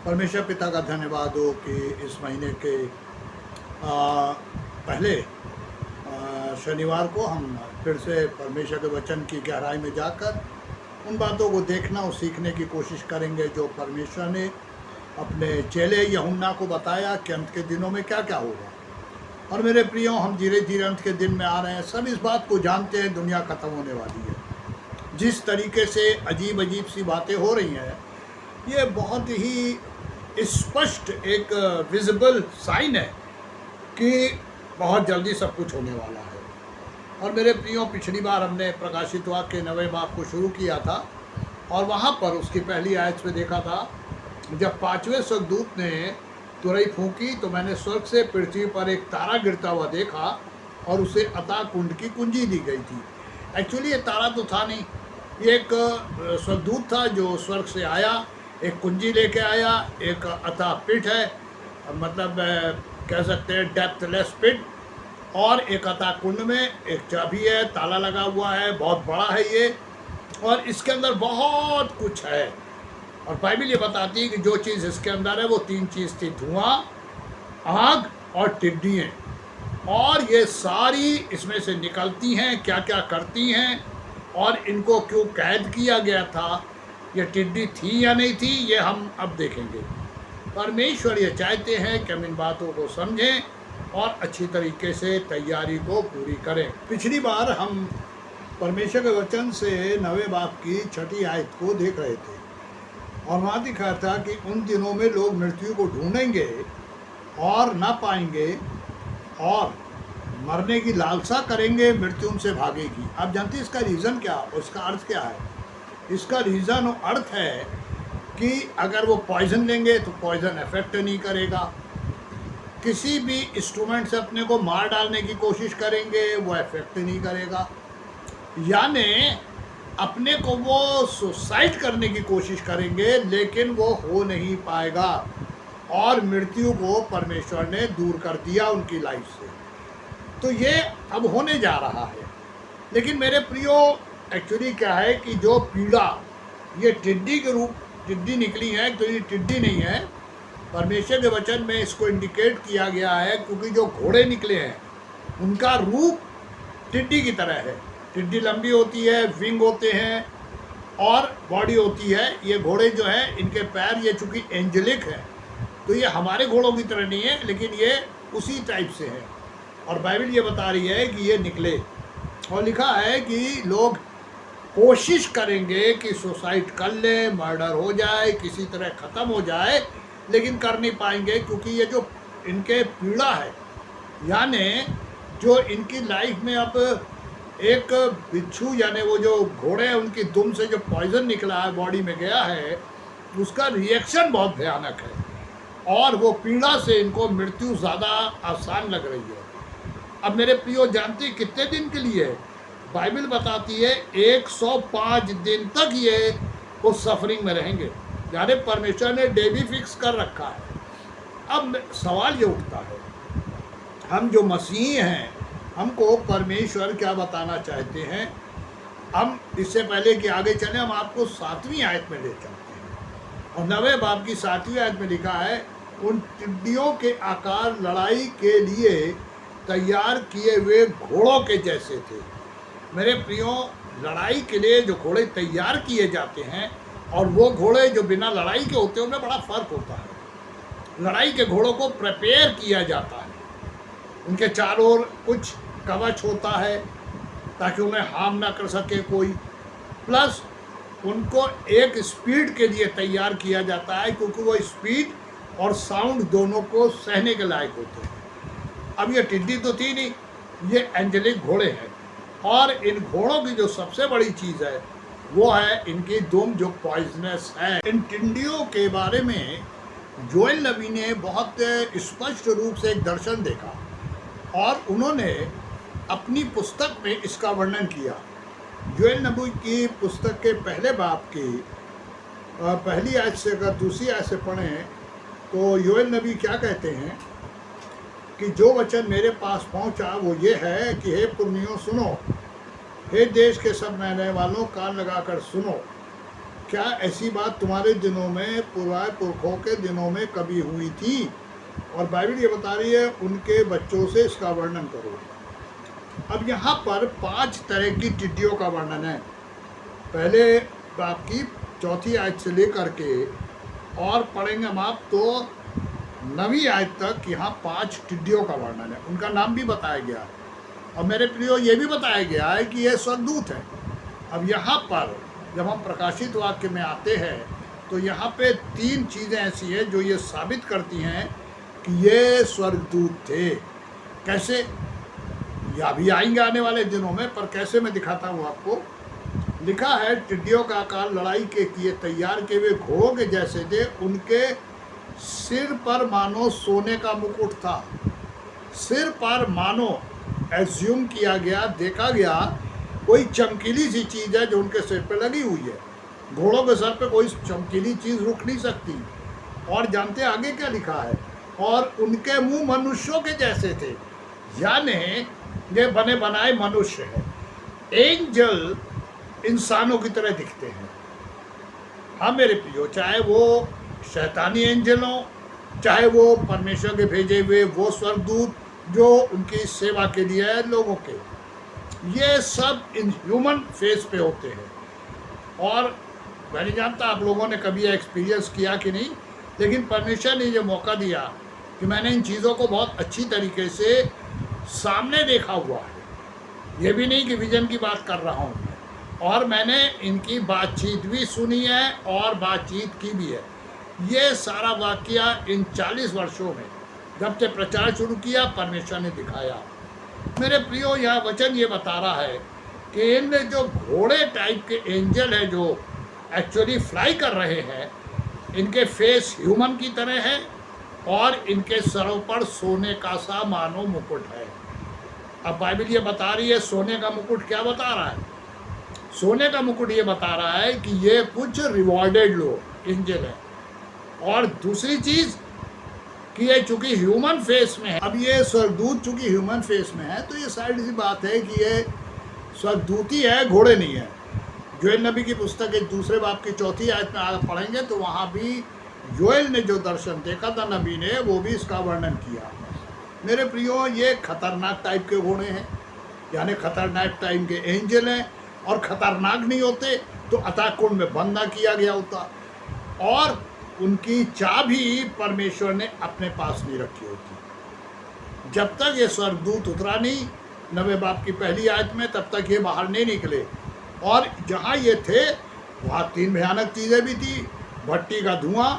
परमेश्वर पिता का धन्यवाद हो कि इस महीने के पहले शनिवार को हम फिर से परमेश्वर के वचन की गहराई में जाकर उन बातों को देखना और सीखने की कोशिश करेंगे जो परमेश्वर ने अपने चेले यूहन्ना को बताया कि अंत के दिनों में क्या क्या होगा। और मेरे प्रियो, हम धीरे धीरे अंत के दिन में आ रहे हैं। सब इस बात को जानते हैं, दुनिया ख़त्म होने वाली है। जिस तरीके से अजीब अजीब सी बातें हो रही हैं, ये बहुत ही स्पष्ट एक विजिबल साइन है कि बहुत जल्दी सब कुछ होने वाला है। और मेरे प्रियो, पिछली बार हमने प्रकाशित वाक्य के 9वें बाब को शुरू किया था और वहाँ पर उसकी पहली आयत में देखा था, जब 5वें स्वर्गदूत ने तुरही फूंकी तो मैंने स्वर्ग से पृथ्वी पर एक तारा गिरता हुआ देखा और उसे अतः कुंड की कुंजी दी गई थी। एक्चुअली ये तारा तो था नहीं, ये एक स्वर्गदूत था जो स्वर्ग से आया, एक कुंजी लेके आया। एक अतः पिट है, मतलब कह सकते हैं डेप्थलेस पिट, और एक अतः कुंड में एक चाबी है, ताला लगा हुआ है, बहुत बड़ा है ये, और इसके अंदर बहुत कुछ है। और बाइबल ये बताती है कि जो चीज़ इसके अंदर है वो 3 चीज़ थी, धुआं, आग और टिड्डियाँ। और ये सारी इसमें से निकलती हैं, क्या क्या करती हैं और इनको क्यों कैद किया गया था, ये टिड्डी थी या नहीं थी, ये हम अब देखेंगे। परमेश्वर ये चाहते हैं कि हम इन बातों को समझें और अच्छी तरीके से तैयारी को पूरी करें। पिछली बार हम परमेश्वर के वचन से 9वें बाब की 6ठी आयत को देख रहे थे और वहाँ दिखा था कि उन दिनों में लोग मृत्यु को ढूंढेंगे और ना पाएंगे और मरने की लालसा करेंगे, मृत्यु उनसे भागेगी। आप जानते हैं इसका रीज़न क्या और इसका अर्थ क्या है? इसका रीज़न और अर्थ है कि अगर वो पॉइज़न लेंगे तो पॉइज़न इफेक्ट नहीं करेगा, किसी भी इंस्ट्रूमेंट से अपने को मार डालने की कोशिश करेंगे वो इफेक्ट नहीं करेगा, यानी अपने को वो सुसाइड करने की कोशिश करेंगे लेकिन वो हो नहीं पाएगा। और मृत्यु को परमेश्वर ने दूर कर दिया उनकी लाइफ से। तो ये अब होने जा रहा है। लेकिन मेरे प्रियो, एक्चुअली क्या है कि जो पीड़ा ये टिड्डी के रूप टिड्डी निकली है, तो ये टिड्डी नहीं है। परमेश्वर के वचन में इसको इंडिकेट किया गया है क्योंकि जो घोड़े निकले हैं उनका रूप टिड्डी की तरह है। टिड्डी लंबी होती है, विंग होते हैं और बॉडी होती है। ये घोड़े जो हैं इनके पैर, ये चूँकि एंजेलिक है तो ये हमारे घोड़ों की तरह नहीं है, लेकिन ये उसी टाइप से है। और बाइबल ये बता रही है कि ये निकले और लिखा है कि लोग कोशिश करेंगे कि सुसाइड कर ले, मर्डर हो जाए, किसी तरह ख़त्म हो जाए, लेकिन कर नहीं पाएंगे क्योंकि ये जो इनके पीड़ा है, यानी जो इनकी लाइफ में अब एक बिच्छू यानी वो जो घोड़े हैं उनकी दुम से जो पॉइजन निकला है, बॉडी में गया है, उसका रिएक्शन बहुत भयानक है और वो पीड़ा से इनको मृत्यु ज़्यादा आसान लग रही है। अब मेरे प्रियो, जानते कितने दिन के लिए? बाइबल बताती है 105 दिन तक ये उस सफरिंग में रहेंगे, यानी परमेश्वर ने डे भी फिक्स कर रखा है। अब सवाल ये उठता है, हम जो मसीही हैं हमको परमेश्वर क्या बताना चाहते हैं? हम इससे पहले कि आगे चलें, हम आपको 7वीं आयत में ले चलते हैं। और 9वें बाब की 7वीं आयत में लिखा है, उन टिड्डियों के आकार लड़ाई के लिए तैयार किए हुए घोड़ों के जैसे थे। मेरे प्रियो, लड़ाई के लिए जो घोड़े तैयार किए जाते हैं और वो घोड़े जो बिना लड़ाई के होते हैं उनमें बड़ा फ़र्क होता है। लड़ाई के घोड़ों को प्रिपेयर किया जाता है, उनके चारों ओर कुछ कवच होता है ताकि उन्हें हार्म ना कर सके कोई, प्लस उनको एक स्पीड के लिए तैयार किया जाता है क्योंकि वो स्पीड और साउंड दोनों को सहने के लायक होते हैं। अब ये टिड्डी तो थी नहीं, ये एंजेलिक घोड़े हैं। और इन घोड़ों की जो सबसे बड़ी चीज़ है वो है इनकी दुम जो पॉइजनस है। इन टिड्डियों के बारे में जोएल नबी ने बहुत स्पष्ट रूप से एक दर्शन देखा और उन्होंने अपनी पुस्तक में इसका वर्णन किया। जोएल नबी की पुस्तक के पहले बाब की पहली आयत से अगर दूसरी आयत से पढ़ें तो योएल नबी क्या कहते हैं कि जो वचन मेरे पास पहुंचा वो ये है कि हे पुरनियों सुनो, हे देश के सब रहने वालों कान लगाकर सुनो। क्या ऐसी बात तुम्हारे दिनों में, पुराने पुरखों के दिनों में कभी हुई थी? और बाइबल ये बता रही है उनके बच्चों से इसका वर्णन करो। अब यहाँ पर 5 तरह की टिड्डियों का वर्णन है। पहले बाप की 4वीं आयत से लेकर के और पढ़ेंगे हम आप तो 9वीं आयत तक यहाँ 5 टिड्डियों का वर्णन है। उनका नाम भी बताया गया है और मेरे प्रियो ये भी बताया गया है कि ये स्वर्गदूत है। अब यहाँ पर जब हम प्रकाशित वाक्य में आते हैं तो यहाँ पे 3 चीज़ें ऐसी हैं जो ये साबित करती हैं कि ये स्वर्गदूत थे। कैसे? या भी आएंगे आने वाले दिनों में, पर कैसे मैं दिखाता हूँ आपको। लिखा है टिड्डियों का आकार लड़ाई के किए तैयार किए हुए घोड़ों के जैसे थे, उनके सिर पर मानो सोने का मुकुट था। सिर पर मानो एज्यूम किया गया, देखा गया कोई चमकीली सी चीज़ है जो उनके सिर पे लगी हुई है। घोड़ों के सर पे कोई चमकीली चीज़ रुक नहीं सकती। और जानते आगे क्या लिखा है? और उनके मुंह मनुष्यों के जैसे थे, यानी ये बने बनाए मनुष्य है। एंजल इंसानों की तरह दिखते हैं। हाँ मेरे प्रियो, चाहे वो शैतानी एंजल हो, चाहे वो परमेश्वर के भेजे हुए वो स्वर्गदूत जो उनकी सेवा के लिए है लोगों के, ये सब इन ह्यूमन फेस पे होते हैं। और मैं नहीं जानता आप लोगों ने कभी एक्सपीरियंस किया कि नहीं, लेकिन परमेश्वर ने ये मौका दिया कि मैंने इन चीज़ों को बहुत अच्छी तरीके से सामने देखा हुआ है। ये भी नहीं कि विजन की बात कर रहा हूँ, और मैंने इनकी बातचीत भी सुनी है और बातचीत की भी है। ये सारा वाकया इन 40 वर्षों में जब से प्रचार शुरू किया परमेश्वर ने दिखाया। मेरे प्रियो, यह वचन ये बता रहा है कि इन जो घोड़े टाइप के एंजल है जो एक्चुअली फ्लाई कर रहे हैं, इनके फेस ह्यूमन की तरह है और इनके सरों पर सोने का सा मानो मुकुट है। अब बाइबल ये बता रही है सोने का मुकुट क्या बता रहा है? सोने का मुकुट ये बता रहा है कि ये कुछ रिवॉर्डेड लोग एंजल है। और दूसरी चीज़ कि ये चूंकि ह्यूमन फेस में है, अब ये स्वर्गदूत चूंकि ह्यूमन फेस में है तो ये साइड सी बात है कि ये स्वर्गदूत ही है, घोड़े नहीं है। योएल नबी की पुस्तक के 2 बाब की 4वीं आयत में आगे पढ़ेंगे तो वहाँ भी योएल ने जो दर्शन देखा था नबी ने, वो भी इसका वर्णन किया। मेरे प्रियो, ये खतरनाक टाइप के घोड़े हैं, यानी खतरनाक टाइप के एंजल हैं। और खतरनाक नहीं होते तो अतः कुंड में बंद ना किया गया होता, और उनकी चाबी परमेश्वर ने अपने पास नहीं रखी होती। जब तक ये स्वर्गदूत उतरा नहीं 9वें बाब की पहली आयत में, तब तक ये बाहर नहीं निकले। और जहाँ ये थे वहाँ 3 भयानक चीज़ें भी थी, भट्टी का धुआं,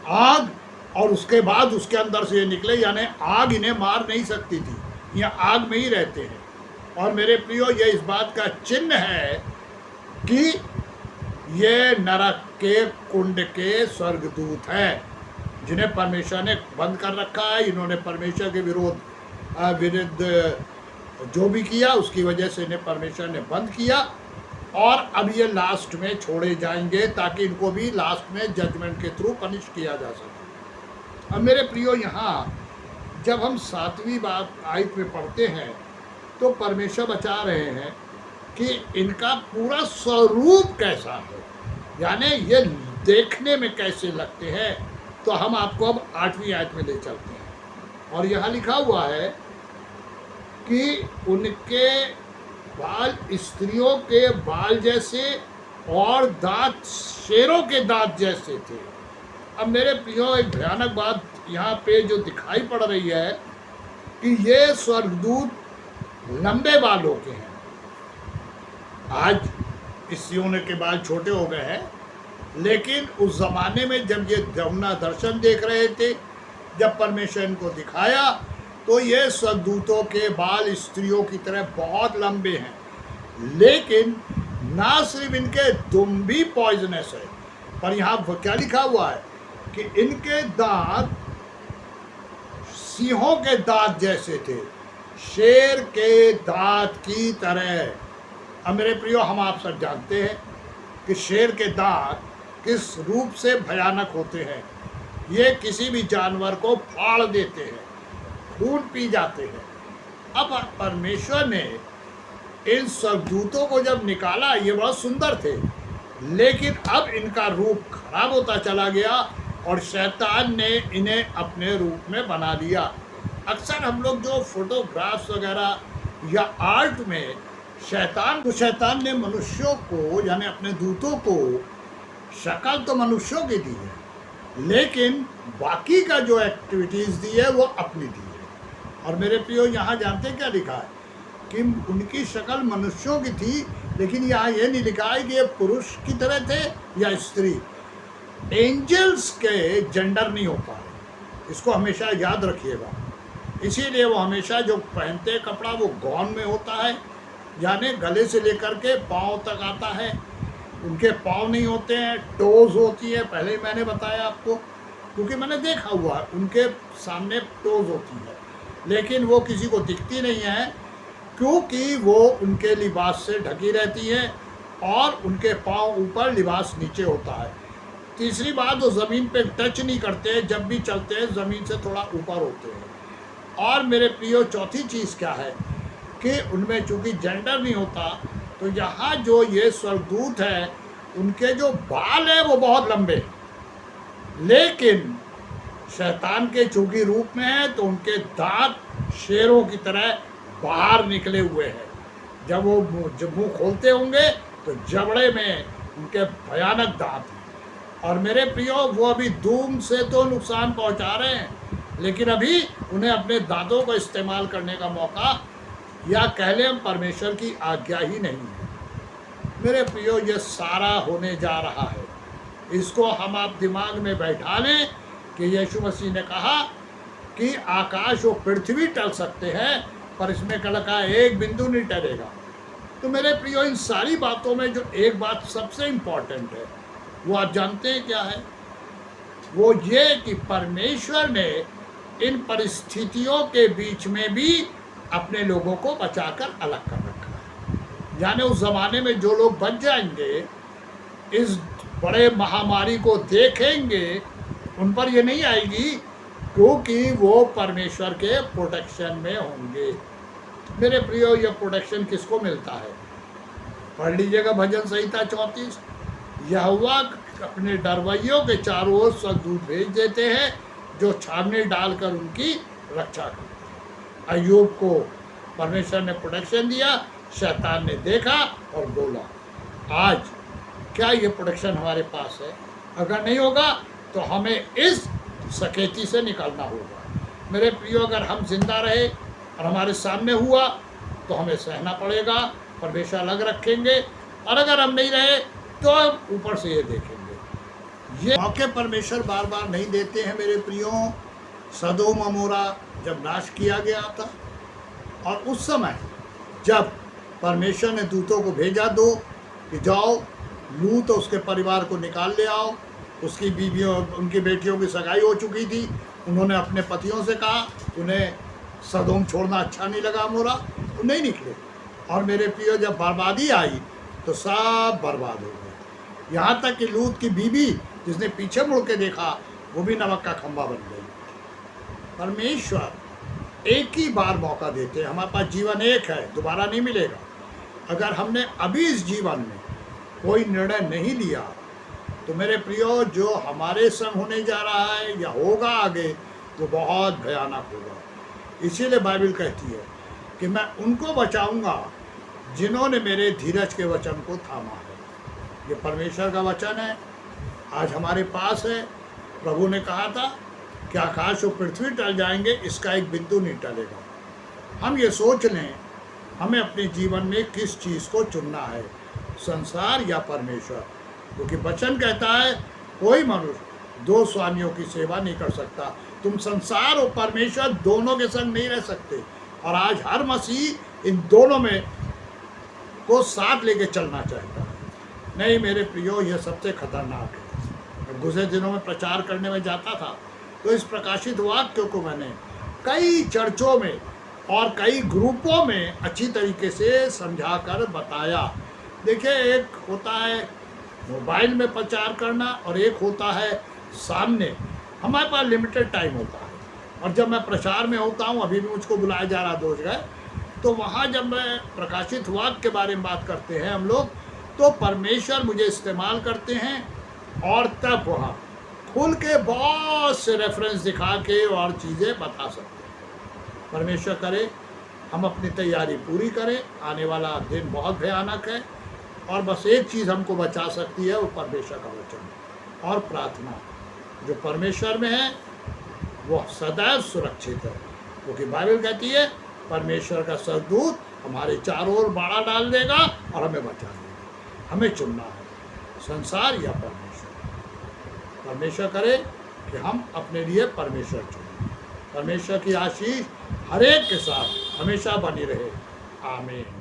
आग, और उसके बाद उसके अंदर से ये निकले, यानी आग इन्हें मार नहीं सकती थी, ये आग में ही रहते हैं। और मेरे प्रियो, ये इस बात का चिन्ह है कि ये नरक के कुंड के स्वर्गदूत हैं जिन्हें परमेश्वर ने बंद कर रखा है। इन्होंने परमेश्वर के विरुद्ध जो भी किया उसकी वजह से इन्हें परमेश्वर ने बंद किया, और अब ये लास्ट में छोड़े जाएंगे ताकि इनको भी लास्ट में जजमेंट के थ्रू पनिश किया जा सके। अब मेरे प्रियो, यहाँ जब हम 7वीं बात आयत में पढ़ते हैं तो परमेश्वर बता रहे हैं कि इनका पूरा स्वरूप कैसा है, यानी ये देखने में कैसे लगते हैं। तो हम आपको अब 8वीं आयत में ले चलते हैं, और यहाँ लिखा हुआ है कि उनके बाल स्त्रियों के बाल जैसे और दांत शेरों के दांत जैसे थे। अब मेरे प्रियो, एक भयानक बात यहाँ पे जो दिखाई पड़ रही है कि ये स्वर्गदूत लंबे बालों के हैं। आज इस यूने के बाल छोटे हो गए हैं, लेकिन उस ज़माने में जब ये यमुना दर्शन देख रहे थे, जब परमेश्वर इनको दिखाया, तो ये स्वर्गदूतों के बाल स्त्रियों की तरह बहुत लंबे हैं। लेकिन ना सिर्फ इनके दुम भी पॉइजनस है, पर यहाँ क्या लिखा हुआ है कि इनके दांत सिंहों के दांत जैसे थे, शेर के दांत की तरह। अब मेरे प्रियो, हम आप सब जानते हैं कि शेर के दांत किस रूप से भयानक होते हैं। ये किसी भी जानवर को फाड़ देते हैं, खून पी जाते हैं। अब परमेश्वर ने इन स्वर्गदूतों को जब निकाला, ये बहुत सुंदर थे, लेकिन अब इनका रूप खराब होता चला गया और शैतान ने इन्हें अपने रूप में बना लिया। अक्सर हम लोग जो फोटोग्राफ्स वगैरह या आर्ट में शैतान ने मनुष्यों को यानी अपने दूतों को शक्ल तो मनुष्यों की दी है, लेकिन बाकी का जो एक्टिविटीज़ दी है वो अपनी दी है। और मेरे प्रियो, यहाँ जानते क्या लिखा है कि उनकी शक्ल मनुष्यों की थी, लेकिन यहाँ ये नहीं लिखा है कि ये पुरुष की तरह थे या स्त्री। एंजल्स के जेंडर नहीं हो पा रहे, इसको हमेशा याद रखिएगा। इसीलिए वो हमेशा जो पहनते हैं कपड़ा वो गौन में होता है, यानी गले से लेकर के पाँव तक आता है। उनके पाँव नहीं होते हैं, टोज होती है। पहले ही मैंने बताया आपको, क्योंकि मैंने देखा हुआ है उनके सामने टोज होती है, लेकिन वो किसी को दिखती नहीं है क्योंकि वो उनके लिबास से ढकी रहती है और उनके पाँव ऊपर, लिबास नीचे होता है। तीसरी बात, वो ज़मीन पे टच नहीं करते, जब भी चलते हैं ज़मीन से थोड़ा ऊपर होते हैं। और मेरे प्रियो, चौथी चीज़ क्या है कि उनमें चूँकि जेंडर नहीं होता, तो यहाँ जो ये स्वर्गदूत है उनके जो बाल हैं वो बहुत लंबे, लेकिन शैतान के चूँकि रूप में है तो उनके दांत शेरों की तरह बाहर निकले हुए हैं। जब वो मुंह खोलते होंगे तो जबड़े में उनके भयानक दांत हैं। और मेरे प्रियो, वो अभी धूम से तो नुकसान पहुंचा रहे हैं, लेकिन अभी उन्हें अपने दांतों का इस्तेमाल करने का मौका, या कह लें परमेश्वर की आज्ञा ही नहीं है। मेरे प्रियो, ये सारा होने जा रहा है। इसको हम आप दिमाग में बैठा लें कि यीशु मसीह ने कहा कि आकाश और पृथ्वी टल सकते हैं, पर इसमें कल का एक बिंदु नहीं टलेगा। तो मेरे प्रियो, इन सारी बातों में जो एक बात सबसे इम्पॉर्टेंट है वो आप जानते हैं क्या है? वो ये कि परमेश्वर ने इन परिस्थितियों के बीच में भी अपने लोगों को बचाकर अलग कर रखा है। यानी उस ज़माने में जो लोग बच जाएंगे, इस बड़े महामारी को देखेंगे, उन पर ये नहीं आएगी क्योंकि वो परमेश्वर के प्रोटेक्शन में होंगे। मेरे प्रियो, ये प्रोटेक्शन किसको मिलता है? पढ़ लीजिएगा भजन संहिता 34। यहोवा अपने डरवैयों के चारों ओर स्वर्गदूत भेज देते हैं जो छावनी डालकर उनकी रक्षा करते हैं। अय्यूब को परमेश्वर ने प्रोटेक्शन दिया, शैतान ने देखा और बोला। आज क्या ये प्रोटेक्शन हमारे पास है? अगर नहीं होगा तो हमें इस सकेती से निकलना होगा। मेरे प्रियो, अगर हम जिंदा रहे और हमारे सामने हुआ तो हमें सहना पड़ेगा, परमेश्वर अलग रखेंगे। और अगर हम नहीं रहे तो ऊपर से ये देखेंगे। ये मौके परमेश्वर बार बार नहीं देते हैं मेरे प्रियो। सदोम अमोरा जब नाश किया गया था, और उस समय जब परमेश्वर ने दूतों को भेजा दो कि जाओ लूत और उसके परिवार को निकाल ले आओ, उसकी बीवियों, उनकी बेटियों की सगाई हो चुकी थी। उन्होंने अपने पतियों से कहा, उन्हें सदोम छोड़ना अच्छा नहीं लगा अमोरा, वो नहीं निकले। और मेरे प्रियो, जब बर्बादी आई तो सब बर्बाद हो गए। यहाँ तक कि लूत की बीवी, जिसने पीछे मुड़ के देखा, वो भी नमक का खंभा बन गई। परमेश्वर एक ही बार मौका देते हैं। हमारे पास जीवन एक है, दोबारा नहीं मिलेगा। अगर हमने अभी इस जीवन में कोई निर्णय नहीं लिया तो मेरे प्रियो, जो हमारे संग होने जा रहा है या होगा आगे, वो बहुत भयानक होगा। इसीलिए बाइबल कहती है कि मैं उनको बचाऊंगा जिन्होंने मेरे धीरज के वचन को थामा है। ये परमेश्वर का वचन है, आज हमारे पास है। प्रभु ने कहा था कि आकाश और पृथ्वी टल जाएंगे, इसका एक बिंदु नहीं टलेगा। हम ये सोच लें हमें अपने जीवन में किस चीज़ को चुनना है, संसार या परमेश्वर। क्योंकि वचन कहता है कोई मनुष्य दो स्वामियों की सेवा नहीं कर सकता। तुम संसार और परमेश्वर दोनों के संग नहीं रह सकते। और आज हर मसीह इन दोनों में को साथ लेके चलना चाहता है। नहीं मेरे प्रियो, यह सबसे खतरनाक है। गुज़रे दिनों में प्रचार करने में जाता था तो इस प्रकाशित वाक्य को मैंने कई चर्चों में और कई ग्रुपों में अच्छी तरीके से समझा कर बताया। देखिए, एक होता है मोबाइल में प्रचार करना और एक होता है सामने। हमारे पास लिमिटेड टाइम होता है, और जब मैं प्रचार में होता हूँ, अभी भी मुझको बुलाया जा रहा दोस्त गए, तो वहाँ जब मैं प्रकाशित वाक्य के बारे में बात करते हैं हम लोग, तो परमेश्वर मुझे इस्तेमाल करते हैं और तब वह खुल के बहुत से रेफरेंस दिखा के और चीज़ें बता सकते हैं। परमेश्वर करे हम अपनी तैयारी पूरी करें, आने वाला दिन बहुत भयानक है और बस एक चीज़ हमको बचा सकती है, वो परमेश्वर का वचन और प्रार्थना। जो परमेश्वर में है वह सदैव सुरक्षित है, क्योंकि बाइबल कहती है परमेश्वर का सरदूत हमारे चारों ओर बाड़ा डाल देगा और हमें बचा देगा। हमें चुनना है, संसार या परमेश्वर। परमेश्वर करे कि हम अपने लिए परमेश्वर चुनें। परमेश्वर की आशीष हर एक के साथ हमेशा बनी रहे। आमीन।